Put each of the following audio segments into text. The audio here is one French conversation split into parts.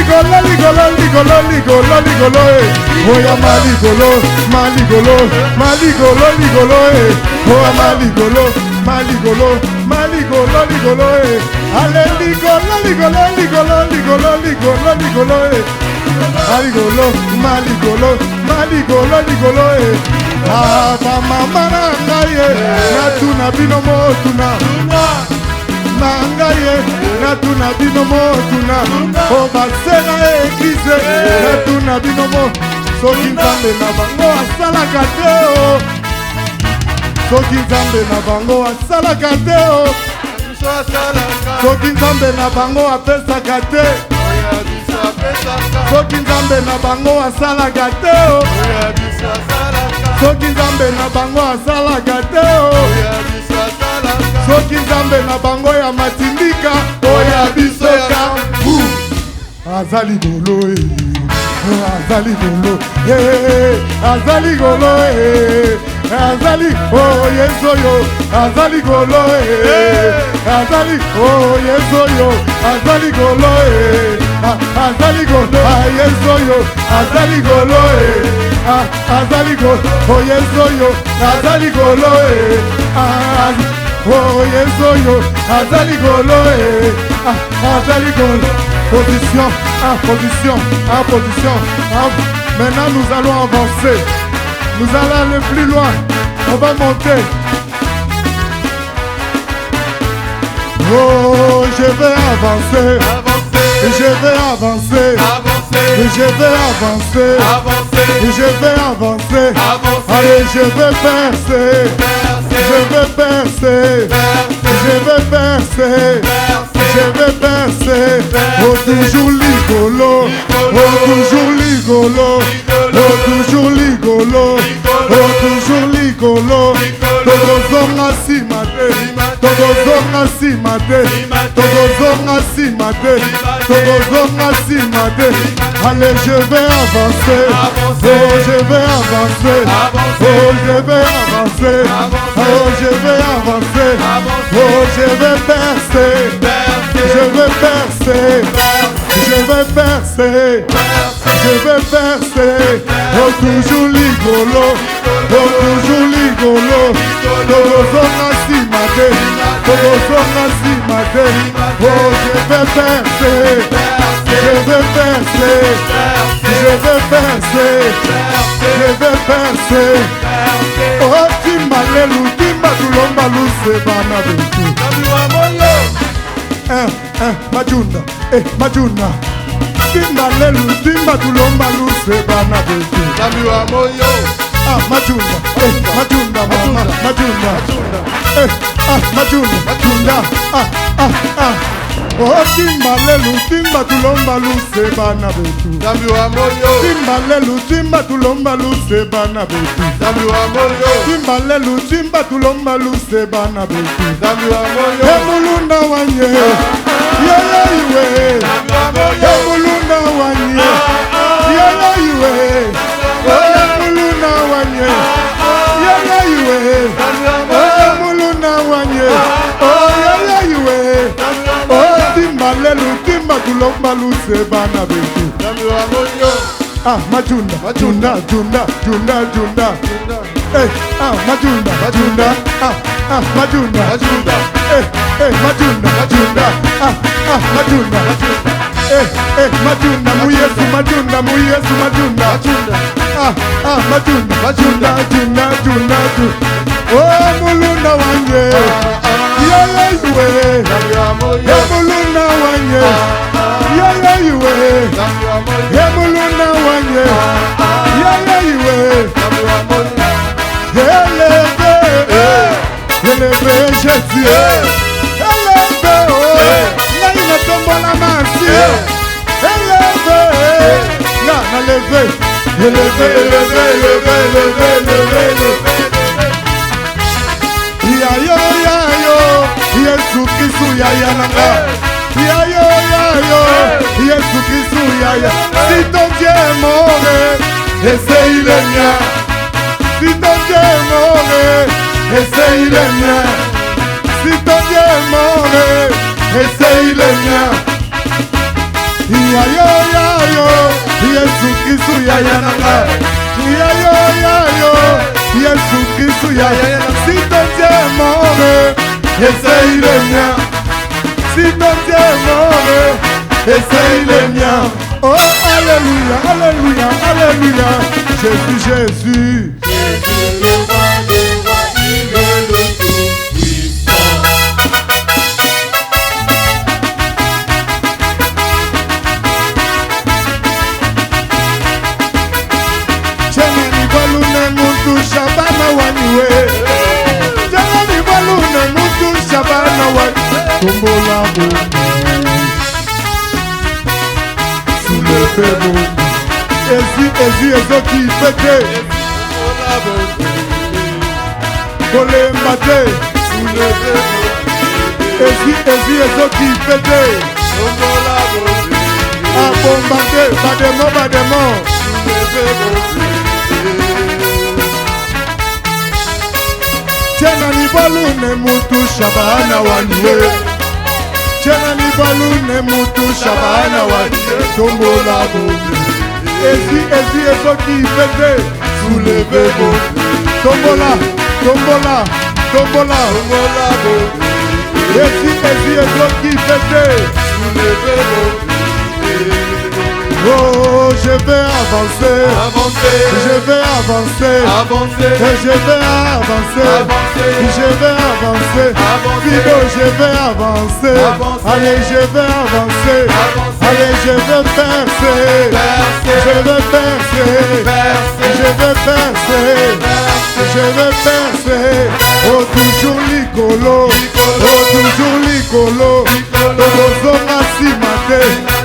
ligolo, oya maligolo, oya maligolo, allez ligolo, maligolo, ah, mama nangaye, natuna bino motuna, nangaye, natuna bino motuna, o basena eglise, natuna bino mo, soki nzambe na bango asalaka te o, soki nzambe na bango asalaka te o, soki nzambe na bango apesaka te, soki nzambe na bango asalaka te o, soki nzambe na bango asalaka te o, soki nzambe na bango ya matindika oya biso kambu azali golo azali golo azali golo azali oh yesoyo azali golo azali oh yesoyo azali golo azali golo yesoyo azali golo azali golo oh yesoyo azali golo oh yesoyo azali golo azali golo position position position. Maintenant nous allons avancer, nous allons aller plus loin, on va monter. Oh je vais avancer, je vais avancer, je vais avancer, je vais avancer, allez je vais percer, je vais percer, je vais percer, je vais percer, oh toujours ligolo, oh toujours ligolo, oh toujours ligolo, oh toujours ligolo, togozonga simate, togozonga simate, togozonga simate, togozonga simate, allez je vais avancer, oh je vais avancer, oh je vais avancer, oh je vais avancer, oh je vais percer, je vais percer, je vais percer, je vais percer, oh toujours ligolo, oh toujours ligolo, togozonga simate, togozonga simate, oh je vais percer, je vais percer, je vais percer, je vais percer, oh timalelu timbatulomba luse bana betu. Majunda, Majunda, Timba lelu, Timba tulomba luse bana betu. Majunda, Majunda, mama, Majunda, Majunda, Majunda, oh Timba lelu, Timba tulomba luse bana betu. Timba lelu, Timba tulomba luse bana betu. Timba lelu, Timba tulomba luse bana betu. Emulunda wanye, yeye iwe. Emulunda wanye, yeye iwe. Emulunda wanye, yeye iwe. Emulunda wanye, oh yeye iwe. Oh timba lelu, Timba tulomba luse bana betu. Majunda, Majunda, Junda, Junda, Junda. Majunda, Majunda, Majunda, Majunda, Majunda, Majunda, Majunda, Majunda, Muyesu, Majunda, Muyesu, Majunda, Majunda, Majunda, Junda, Junda, oh mulunda wanye, yeye iwe, mulunda wanye, yeye iwe, mulunda wanye, yeye iwe. Élève Jésus, élève, naïna tombola masi, élève, na levé, élève, élève, élève, élève, élève, yayo, yayo, Yesu Kristu yaya nanga, yayo, yayo, Yesu Kristu yaya. Si ton Dieu est mort, essaye le mien. Si ton Dieu est mort, essaye le mien. Si ton Dieu est mort, essaye le mien. Yayo yayo Yesu Kristu yaya nanga Yayo yayo Yesu Kristu yaya nanga Si ton Dieu est mort essaye le mien Si ton Dieu est mort essaye le mien Oh alléluia, alléluia, alléluia Jésus, Jésus Jésus le roi des rois, il est le tout-puissant. Chenani balune mutu shabana waniwe Chenani balune mutu shabana waniwe Tombola bongo Soulevez bongo Ezi ezoki pete Kolembate Soulevez bongo Ezi ezoki pete Abombate bademo Soulevez bongo Chenani balune mutu shabana waniwe Chenani balune mutu shabana waniwe Tombola bongo Ezi ezoki pete Soulevez bongo Tombola bongo Ezi ezoki pete Soulevez bongo Oh, je vais avancer, je vais avancer, et je vais avancer, je vais avancer, Fido, je vais avancer, allez, je vais avancer, allez, je vais percer, je vais percer, je vais percer, je vais percer, oh toujours l'icolo, oh toujours l'icolo, tobozonga simate,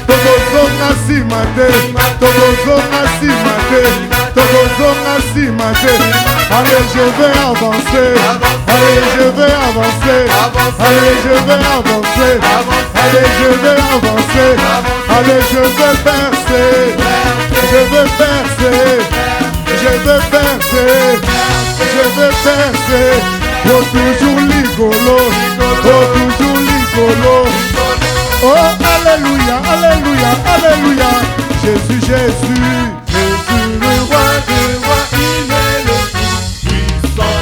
tobozonga simate, tobozonga simate, tobozonga simate, allez je vais avancer, allez je vais avancer, allez je vais avancer, allez je vais avancer, allez je vais percer, je vais percer, je vais percer, je vais percer, oh toujours l'icolo, oh toujours l'icolo. Oh, alléluia, alléluia, alléluia. Jésus, Jésus, Jésus, le roi des rois, il est le tout-puissant.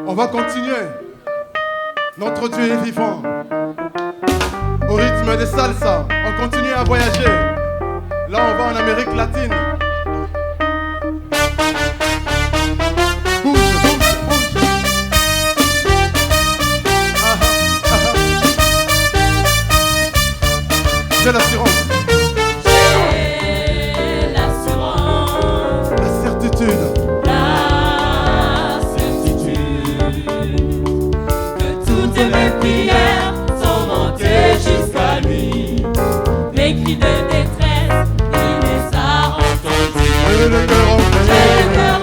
On va continuer. Notre Dieu est vivant. Au rythme des salsa, on continue à voyager. Là, on va en Amérique latine. Bouge, bouge, bouge. J'ai l'assurance. J'ai l'assurance. La certitude. Mes prières sont montées jusqu'à lui. Mes cris de détresse, il les a entendus. J'ai le cœur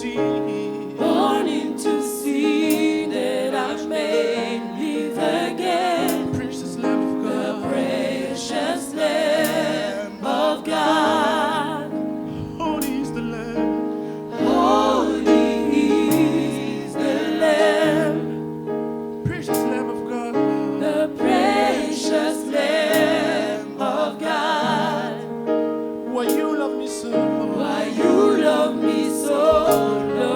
see. Longing to see that I may live again. Precious Lamb of God. The precious Lamb of God. Holy is the Lamb. Holy is the Lamb. Precious Lamb of God. The precious Lamb of God. Why you love me so? Why you love me so, Lord.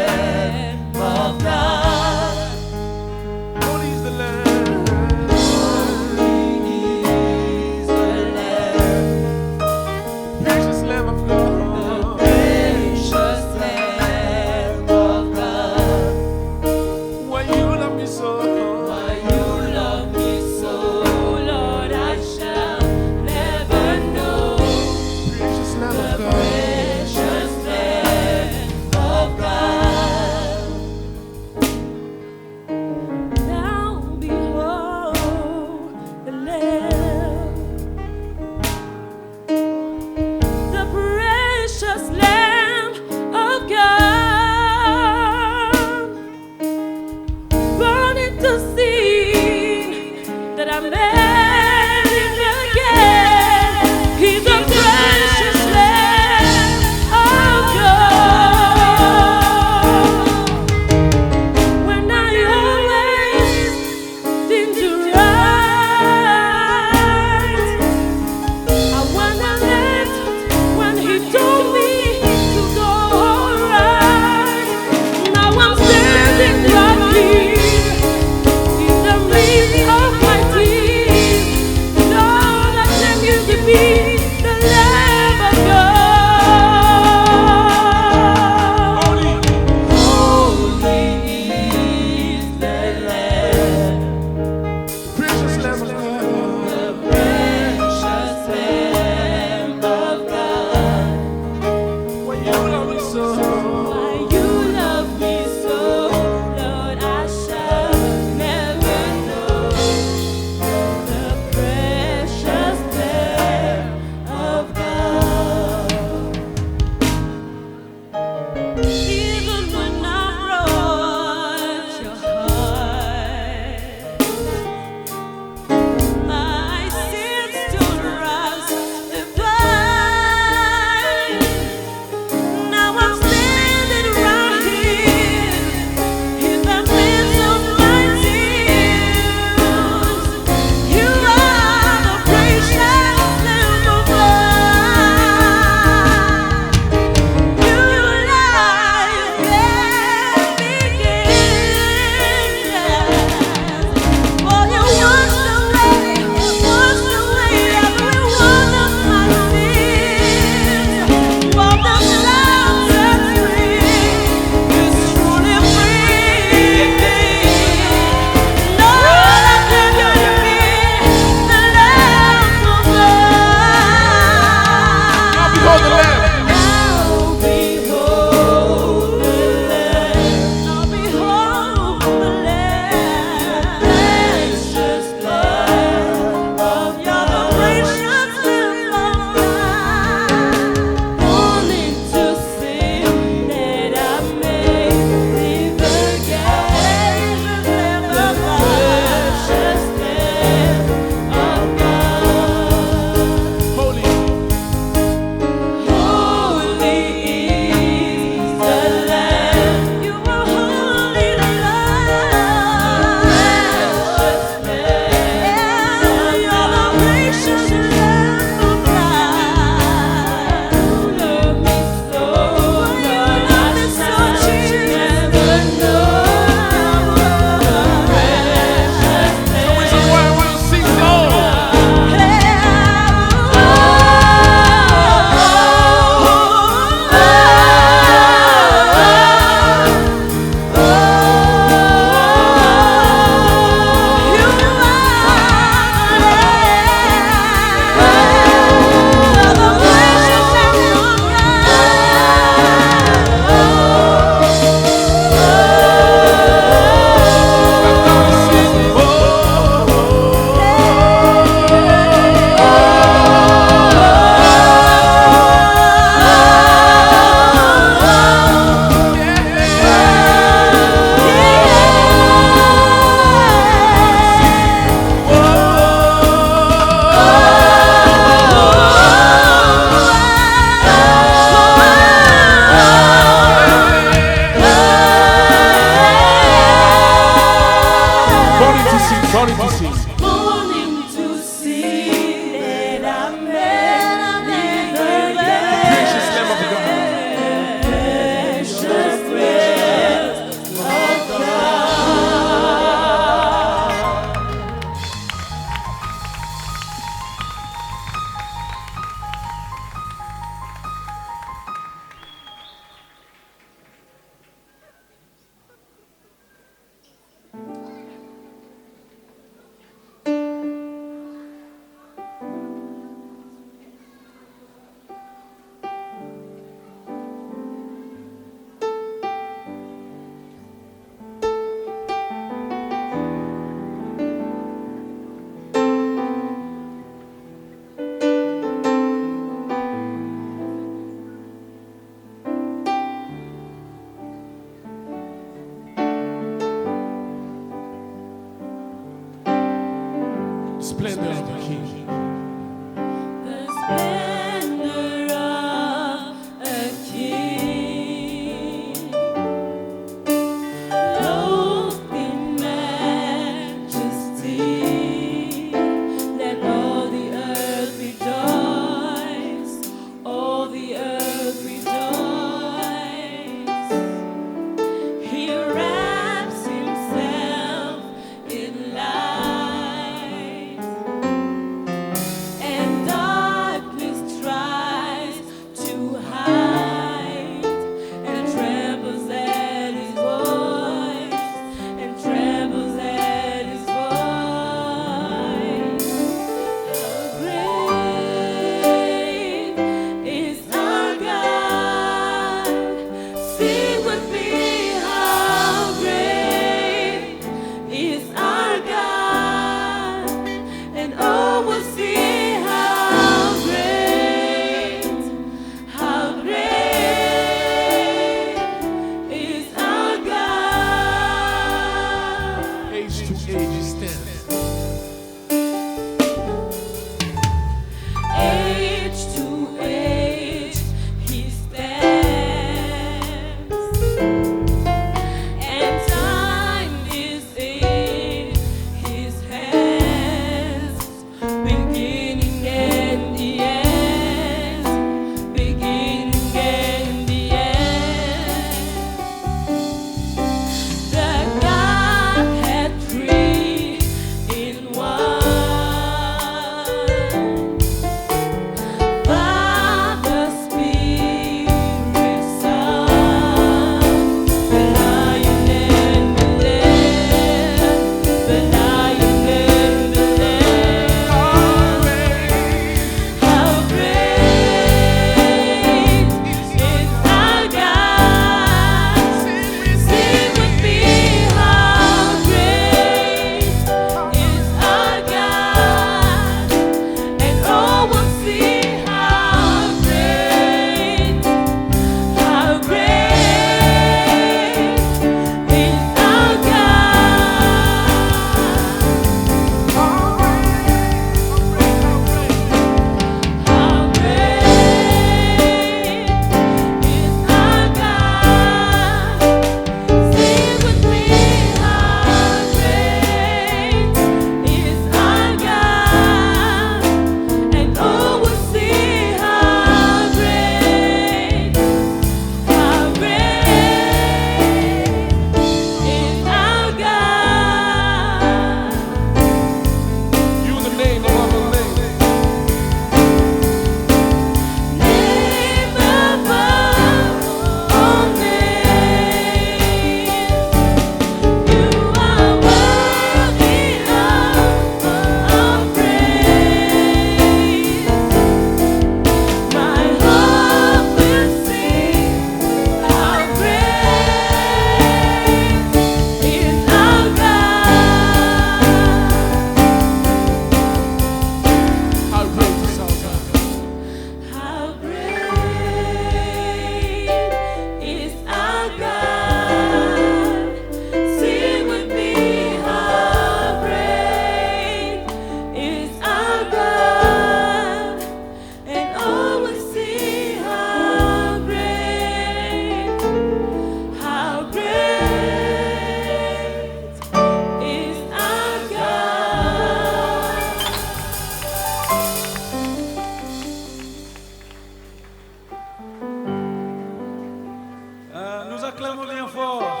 acclamons bien fort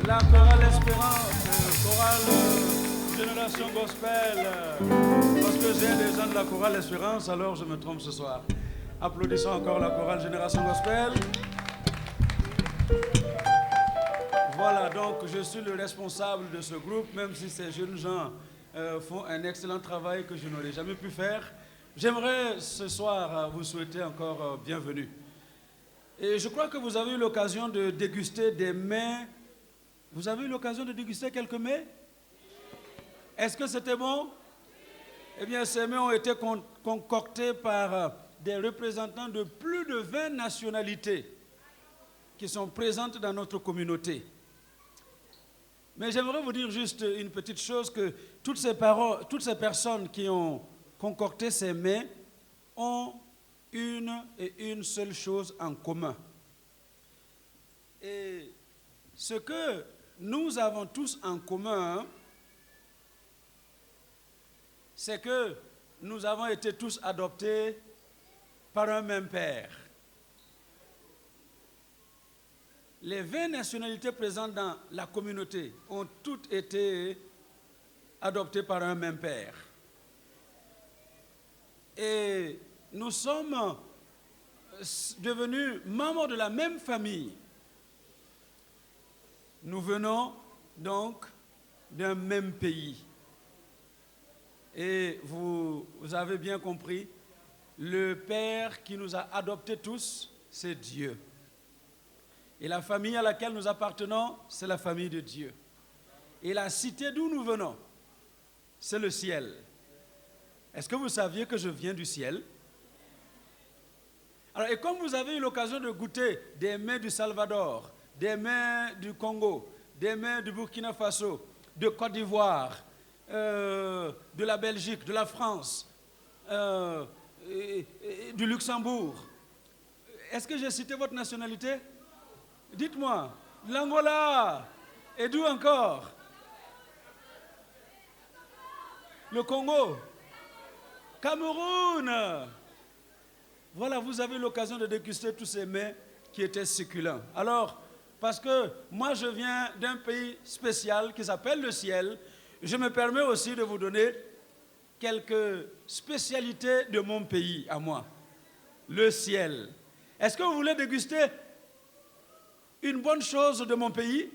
la chorale Espérance, chorale Génération Gospel. Parce que j'ai des gens de la chorale Espérance, alors je me trompe ce soir. Applaudissons encore la chorale Génération Gospel. Voilà, donc je suis le responsable de ce groupe, même si ces jeunes gens font un excellent travail que je n'aurais jamais pu faire. J'aimerais ce soir vous souhaiter encore bienvenue. Et je crois que vous avez eu l'occasion de déguster des mets. Vous avez eu l'occasion de déguster quelques mets? Est-ce que c'était bon? Eh bien, ces mets ont été concoctés par des représentants de plus de 20 nationalités qui sont présentes dans notre communauté. Mais j'aimerais vous dire juste une petite chose, que toutes ces personnes qui ont concocté ces mets ont une seule chose en commun. Et ce que nous avons tous en commun, c'est que nous avons été tous adoptés par un même père. Les 20 nationalités présentes dans la communauté ont toutes été adoptées par un même père. Et nous sommes devenus membres de la même famille. Nous venons donc d'un même pays. Et vous avez bien compris, le Père qui nous a adoptés tous, c'est Dieu. Et la famille à laquelle nous appartenons, c'est la famille de Dieu. Et la cité d'où nous venons, c'est le ciel. Est-ce que vous saviez que je viens du ciel? Alors, et comme vous avez eu l'occasion de goûter des mets du Salvador, des mets du Congo, des mets du Burkina Faso, de Côte d'Ivoire, de la Belgique, de la France, du Luxembourg, est-ce que j'ai cité votre nationalité? Dites-moi, l'Angola, et d'où encore? Le Congo, Cameroun. Voilà, vous avez l'occasion de déguster tous ces mets qui étaient succulents. Alors, parce que moi je viens d'un pays spécial qui s'appelle le ciel, je me permets aussi de vous donner quelques spécialités de mon pays à moi, le ciel. Est-ce que vous voulez déguster une bonne chose de mon pays?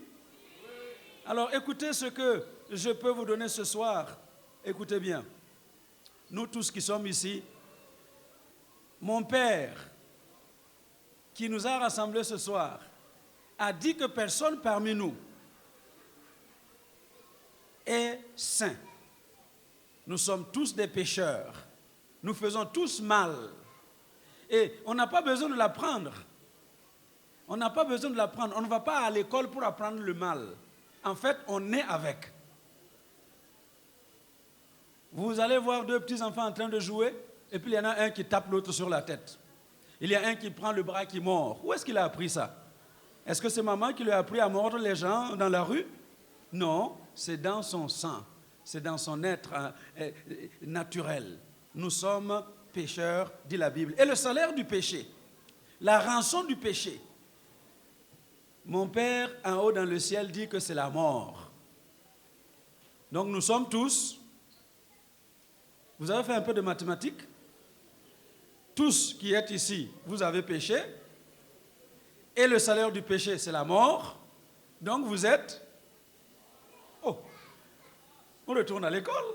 Alors écoutez ce que je peux vous donner ce soir. Écoutez bien. Nous tous qui sommes ici, mon père, qui nous a rassemblés ce soir, a dit que personne parmi nous est saint. Nous sommes tous des pécheurs. Nous faisons tous mal. Et on n'a pas besoin de l'apprendre. On n'a pas besoin de l'apprendre. On ne va pas à l'école pour apprendre le mal. En fait, on est avec. Vous allez voir deux petits enfants en train de jouer, et puis il y en a un qui tape l'autre sur la tête. Il y a un qui prend le bras qui mord. Où est-ce qu'il a appris ça? Est-ce que c'est maman qui lui a appris à mordre les gens dans la rue? Non, c'est dans son sang. C'est dans son être naturel. Nous sommes pécheurs, dit la Bible. Et le salaire du péché, la rançon du péché, mon Père en haut dans le ciel dit que c'est la mort. Donc nous sommes tous, vous avez fait un peu de mathématiques, tous qui êtes ici, vous avez péché, et le salaire du péché, c'est la mort. Donc vous êtes... Oh, on retourne à l'école.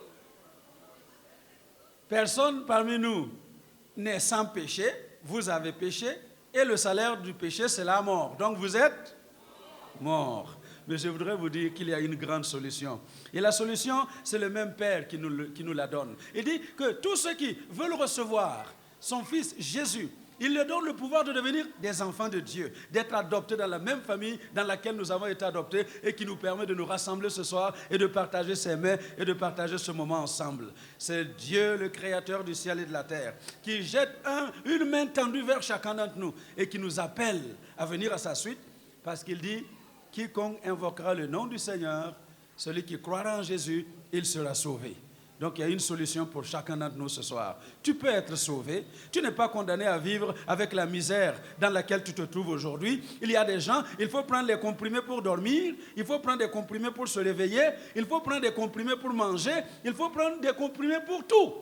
Personne parmi nous n'est sans péché, vous avez péché, et le salaire du péché, c'est la mort. Donc vous êtes morts. Mais je voudrais vous dire qu'il y a une grande solution. Et la solution, c'est le même Père qui nous la donne. Il dit que tous ceux qui veulent recevoir son Fils Jésus, il leur donne le pouvoir de devenir des enfants de Dieu, d'être adoptés dans la même famille dans laquelle nous avons été adoptés et qui nous permet de nous rassembler ce soir et de partager ces mets et de partager ce moment ensemble. C'est Dieu, le Créateur du ciel et de la terre, qui jette une main tendue vers chacun d'entre nous et qui nous appelle à venir à sa suite parce qu'il dit: quiconque invoquera le nom du Seigneur, celui qui croira en Jésus, il sera sauvé. Donc il y a une solution pour chacun d'entre nous ce soir. Tu peux être sauvé. Tu n'es pas condamné à vivre avec la misère dans laquelle tu te trouves aujourd'hui. Il y a des gens, il faut prendre les comprimés pour dormir, il faut prendre des comprimés pour se réveiller, il faut prendre des comprimés pour manger, il faut prendre des comprimés pour tout.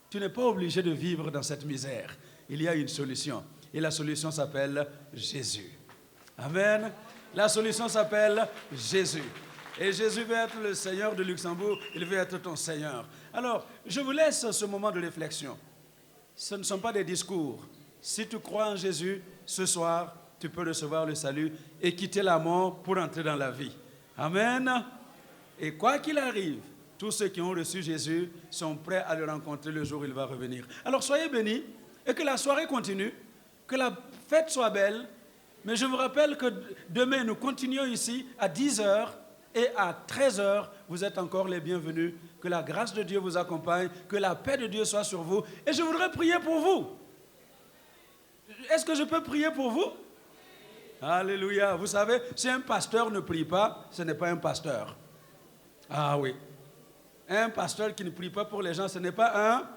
Tu n'es pas obligé de vivre dans cette misère. Il y a une solution. Et la solution s'appelle Jésus. Amen. La solution s'appelle Jésus. Et Jésus veut être le Seigneur de Luxembourg, il veut être ton Seigneur. Alors, je vous laisse ce moment de réflexion. Ce ne sont pas des discours. Si tu crois en Jésus, ce soir, tu peux recevoir le salut et quitter la mort pour entrer dans la vie. Amen. Et quoi qu'il arrive, tous ceux qui ont reçu Jésus sont prêts à le rencontrer le jour où il va revenir. Alors, soyez bénis et que la soirée continue, que la fête soit belle. Mais je vous rappelle que demain, nous continuons ici à 10h. Et à 13h, vous êtes encore les bienvenus. Que la grâce de Dieu vous accompagne, que la paix de Dieu soit sur vous. Et je voudrais prier pour vous. Est-ce que je peux prier pour vous? Alléluia. Vous savez, si un pasteur ne prie pas, ce n'est pas un pasteur. Ah oui. Un pasteur qui ne prie pas pour les gens, ce n'est pas un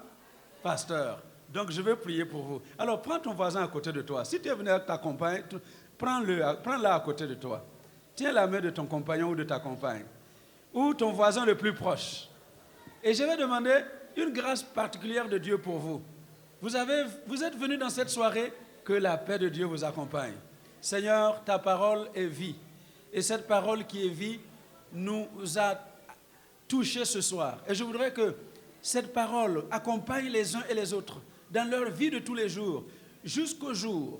pasteur. Donc je veux prier pour vous. Alors prends ton voisin à côté de toi. Si tu es venu avec ta compagne, prends-la à côté de toi. Tiens la main de ton compagnon ou de ta compagne, ou ton voisin le plus proche. Et je vais demander une grâce particulière de Dieu pour vous. Vous êtes venus dans cette soirée, que la paix de Dieu vous accompagne. Seigneur, ta parole est vie. Et cette parole qui est vie nous a touchés ce soir. Et je voudrais que cette parole accompagne les uns et les autres dans leur vie de tous les jours, jusqu'au jour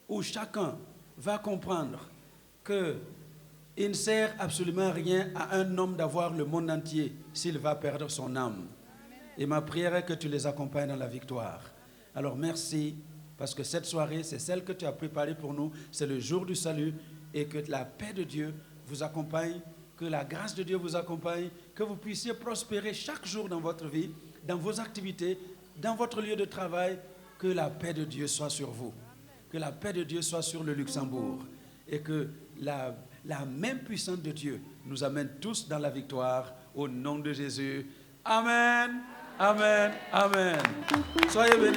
où chacun va comprendre qu'il ne sert absolument à rien à un homme d'avoir le monde entier s'il va perdre son âme. Et ma prière est que tu les accompagnes dans la victoire. Alors merci, parce que cette soirée, c'est celle que tu as préparée pour nous. C'est le jour du salut, et que la paix de Dieu vous accompagne, que la grâce de Dieu vous accompagne, que vous puissiez prospérer chaque jour dans votre vie, dans vos activités, dans votre lieu de travail. Que la paix de Dieu soit sur vous. Que la paix de Dieu soit sur le Luxembourg. Et que la main puissante de Dieu nous amène tous dans la victoire au nom de Jésus. Amen, amen, amen. Soyez bénis.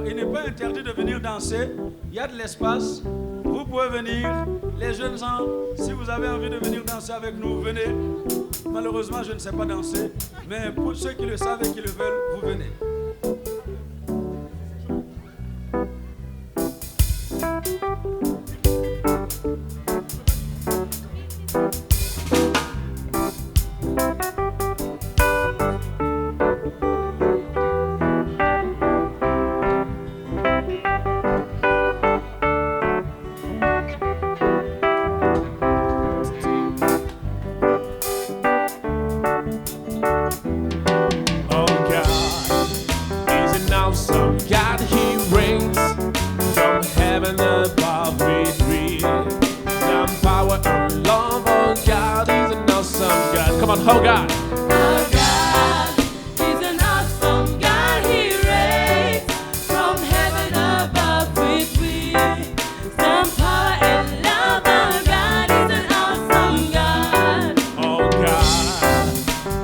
Il n'est pas interdit de venir danser. Il y a de l'espace. Vous pouvez venir. Les jeunes gens, si vous avez envie de venir danser avec nous, venez. Malheureusement, je ne sais pas danser. Mais pour ceux qui le savent et qui le veulent, vous venez. Oh God. Our God is an awesome God. He reigns from heaven above with wisdom, power, and love. Our God is an awesome God. Oh God,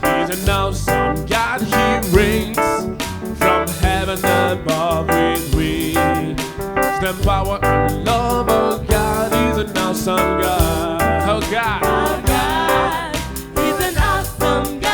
He's an awesome God. He reigns from heaven above with wisdom, power, and love. Oh God, He's an awesome God. Oh God. Our God is an awesome God.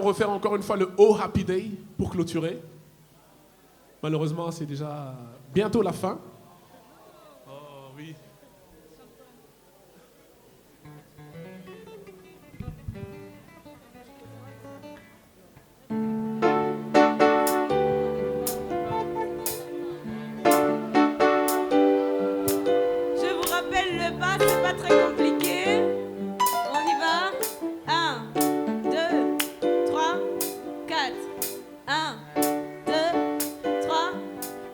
refaire encore une fois le Oh Happy Day pour clôturer. Malheureusement, c'est déjà bientôt la fin. Oh oui. Je vous rappelle le pas, c'est pas très compliqué. On y va. 1, 2, 3, 4. 1, 2, 3,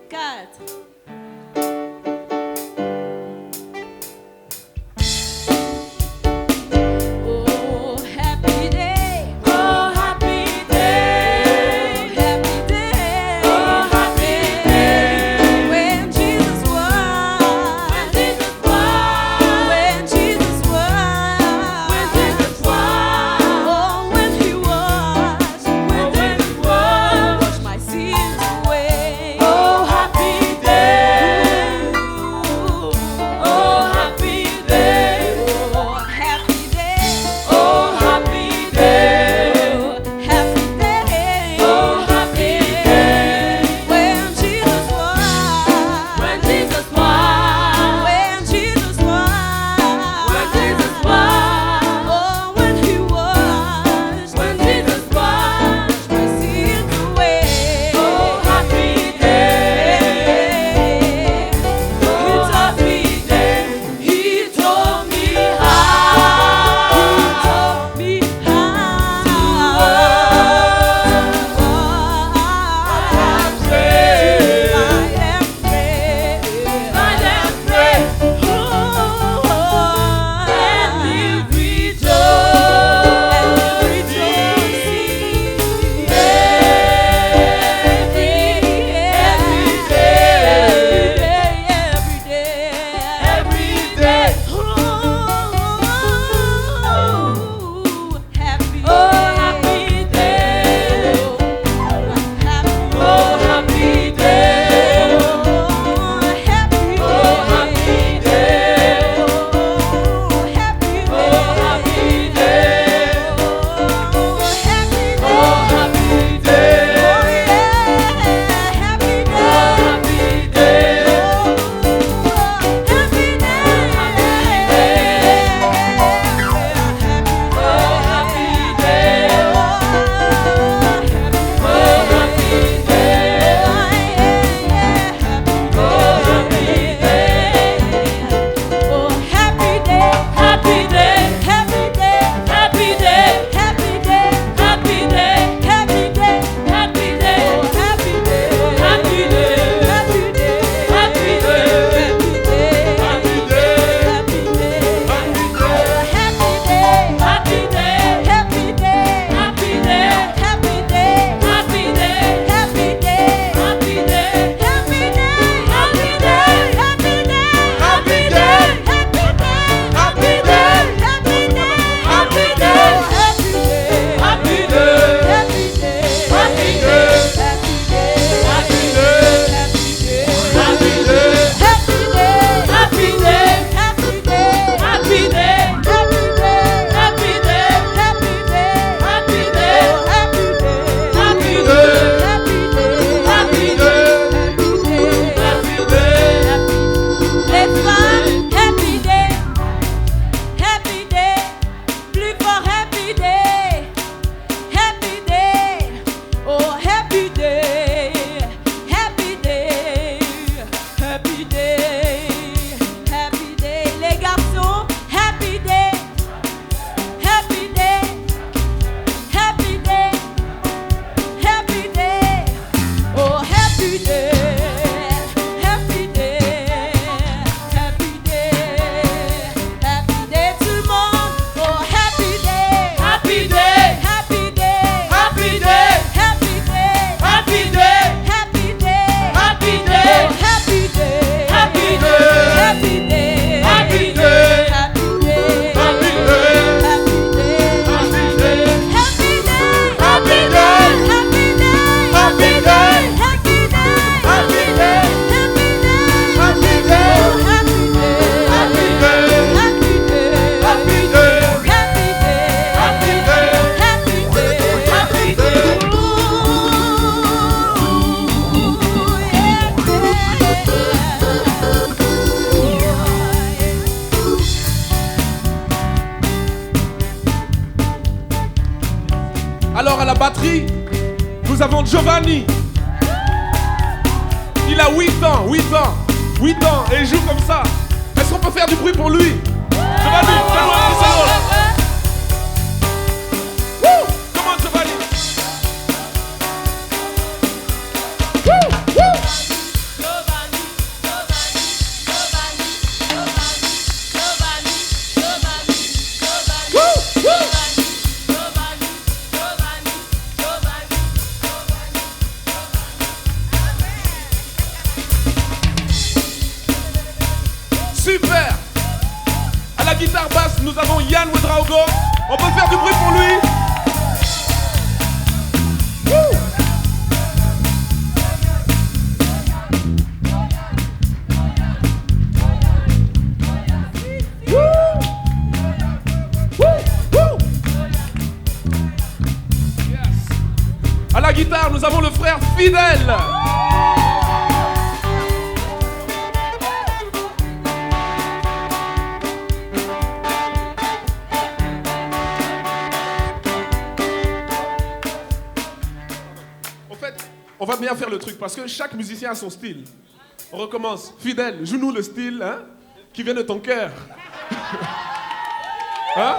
4. nous avons Giovanni. Il a 8 ans, 8 ans, 8 ans et il joue comme ça. Est-ce qu'on peut faire du bruit pour lui? Giovanni, fais-moi un petit solo. Woo! Come on, Giovanni. Woo! Woo! Super. À la guitare basse, nous avons Yann Ouedraogo. On peut faire du bruit pour lui. Woo. Woo. Woo. Woo. Yes. À la guitare, nous avons le frère Fidèle. On va bien faire le truc parce que chaque musicien a son style. On recommence. Fidèle, joue-nous le style hein, qui vient de ton cœur. Hein?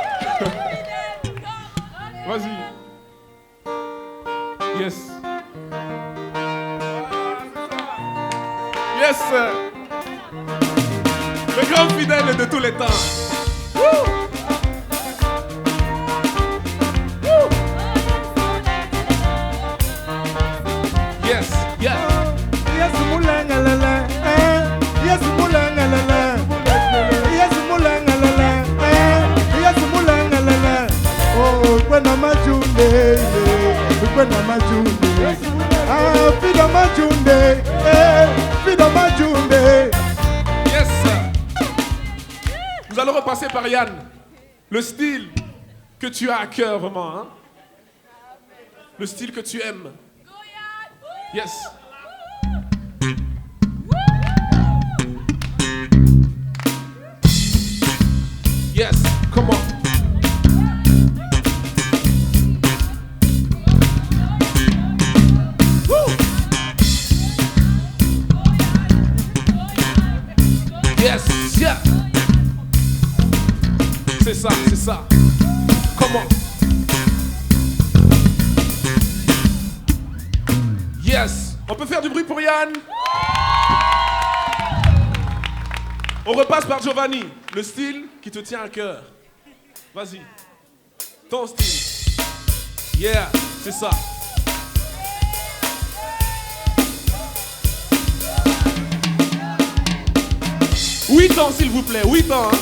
Vas-y. Yes. Yes. Le grand Fidèle de tous les temps. Woo! Yes, yes. Yes, mulangalala. Yes, mulangalala. Yes, mulangalala. Yes, mulangalala. Oh, kwena majunde. Kwena majunde. Ah, fido majunde. Fido majunde. Yes. Nous allons repasser par Yann. Le style que tu as à cœur vraiment. Hein? Le style que tu aimes. Yes. Yes, come on. Woo. Yes, yeah. C'est ça, c'est ça. Come on. Yes. On peut faire du bruit pour Yann. On repasse par Giovanni. Le style qui te tient à cœur. Vas-y. Ton style. Yeah, c'est ça. Huit ans, s'il vous plaît. 8 ans, hein.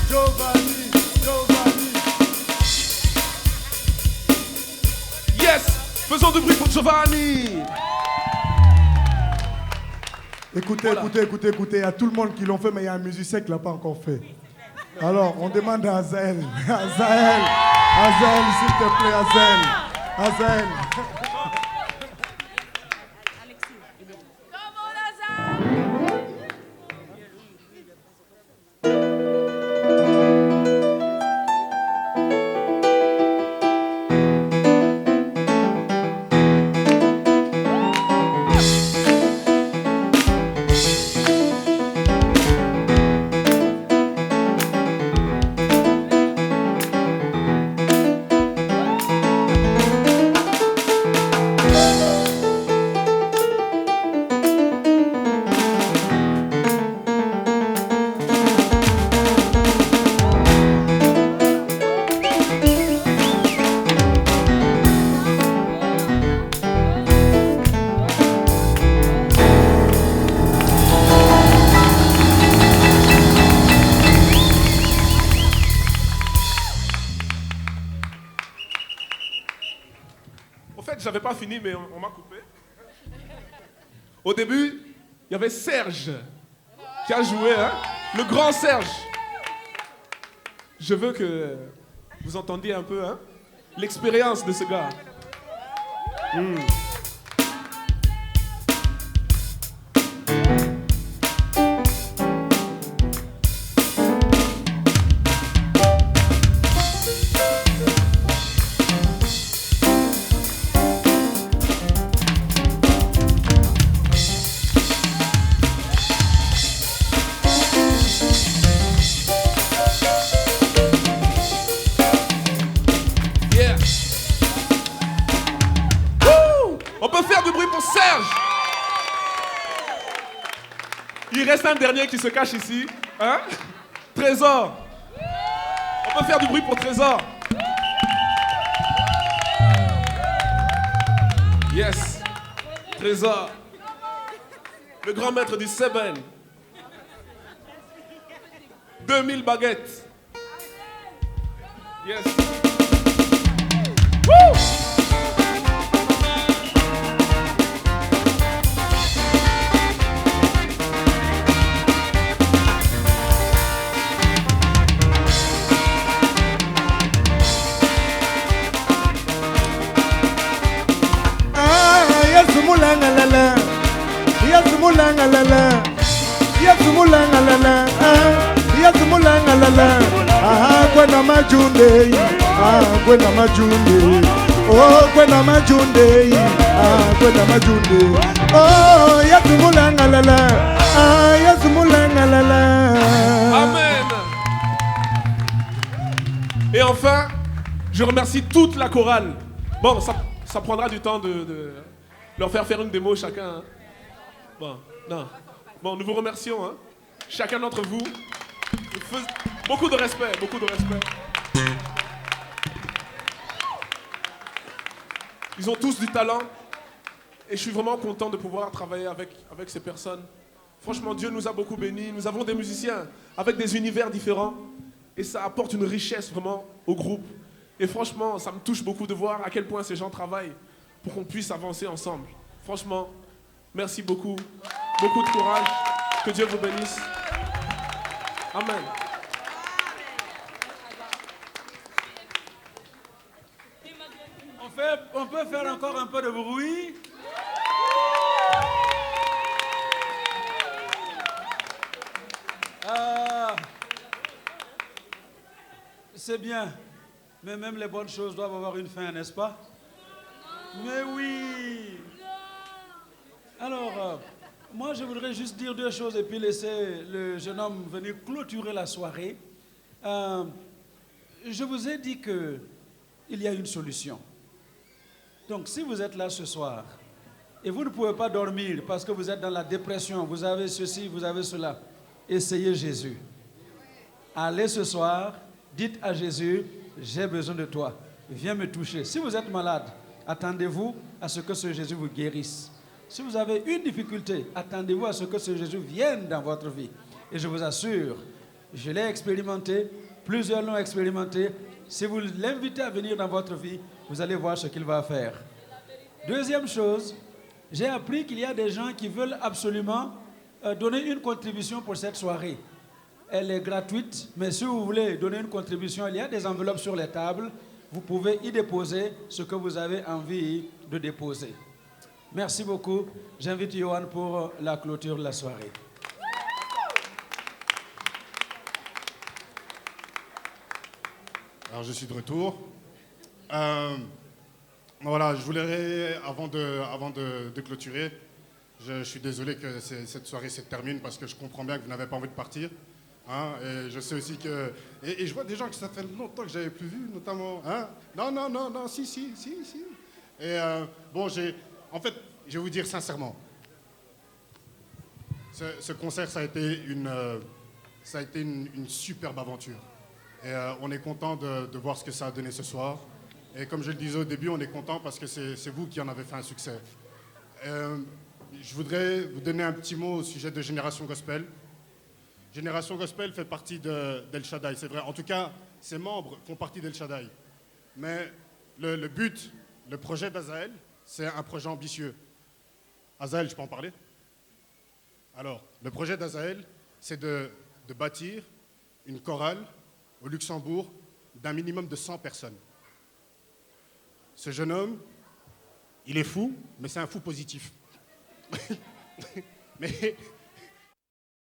Giovanni, Giovanni. Yes. Faisons du bruit pour Giovanni. Écoutez, Voilà. écoutez, il y a tout le monde qui l'ont fait, mais il y a un musicien qui ne l'a pas encore fait. Alors, on demande à Azael. Azael, s'il te plaît, Azael. J'avais pas fini, mais on m'a coupé. Au début, il y avait Serge qui a joué, hein? Le grand Serge. Je veux que vous entendiez un peu hein? L'expérience de ce gars. Il reste un dernier qui se cache ici. Hein? Trésor. On peut faire du bruit pour Trésor. Yes. Trésor. Le grand maître du Seben. 2000 baguettes. Yes. Woo! Mulangalala, yes mulangalala, yes mulangalala, yes mulangalala. Kwena majunde, kwena majunde, oh kwena majunde, kwena majunde, oh yes mulangalala, yes mulangalala. Amen. Et enfin, je remercie toute la chorale. Bon, ça prendra du temps de leur faire une démo chacun. Hein. Bon, non. Bon, nous vous remercions. Hein. Chacun d'entre vous. Beaucoup de respect, beaucoup de respect. Ils ont tous du talent. Et je suis vraiment content de pouvoir travailler avec ces personnes. Franchement, Dieu nous a beaucoup bénis. Nous avons des musiciens avec des univers différents. Et ça apporte une richesse vraiment au groupe. Et franchement, ça me touche beaucoup de voir à quel point ces gens travaillent pour qu'on puisse avancer ensemble. Franchement, merci beaucoup. Beaucoup de courage. Que Dieu vous bénisse. Amen. On peut faire encore un peu de bruit. C'est bien. Mais même les bonnes choses doivent avoir une fin, n'est-ce pas? Mais oui. Alors, moi je voudrais juste dire deux choses et puis laisser le jeune homme venir clôturer la soirée. Je vous ai dit qu'il y a une solution. Donc si vous êtes là ce soir et vous ne pouvez pas dormir parce que vous êtes dans la dépression, vous avez ceci, vous avez cela, essayez Jésus. Allez ce soir, dites à Jésus, j'ai besoin de toi, viens me toucher. Si vous êtes malade, attendez-vous à ce que ce Jésus vous guérisse. Si vous avez une difficulté, attendez-vous à ce que ce Jésus vienne dans votre vie. Et je vous assure, je l'ai expérimenté, plusieurs l'ont expérimenté. Si vous l'invitez à venir dans votre vie, vous allez voir ce qu'il va faire. Deuxième chose, j'ai appris qu'il y a des gens qui veulent absolument donner une contribution pour cette soirée. Elle est gratuite, mais si vous voulez donner une contribution, il y a des enveloppes sur les tables. Vous pouvez y déposer ce que vous avez envie de déposer. Merci beaucoup. J'invite Johan pour la clôture de la soirée. Alors je suis de retour. Voilà, je voulais, avant de clôturer, je suis désolé que cette soirée se termine parce que je comprends bien que vous n'avez pas envie de partir. Hein, et je sais aussi que... Et je vois des gens que ça fait longtemps que je n'avais plus vu, notamment... Hein, non, si. Et bon, en fait, je vais vous dire sincèrement, ce concert, ça a été une superbe aventure. Et on est content de voir ce que ça a donné ce soir. Et comme je le disais au début, on est content parce que c'est vous qui en avez fait un succès. Je voudrais vous donner un petit mot au sujet de Génération Gospel. Génération Gospel fait partie d'El Shaddai, c'est vrai. En tout cas, ses membres font partie d'El Shaddai. Mais le but, le projet d'Azaël, c'est un projet ambitieux. Azaël, je peux en parler? Alors, le projet d'Azaël, c'est de bâtir une chorale au Luxembourg d'un minimum de 100 personnes. Ce jeune homme, il est fou, mais c'est un fou positif. Mais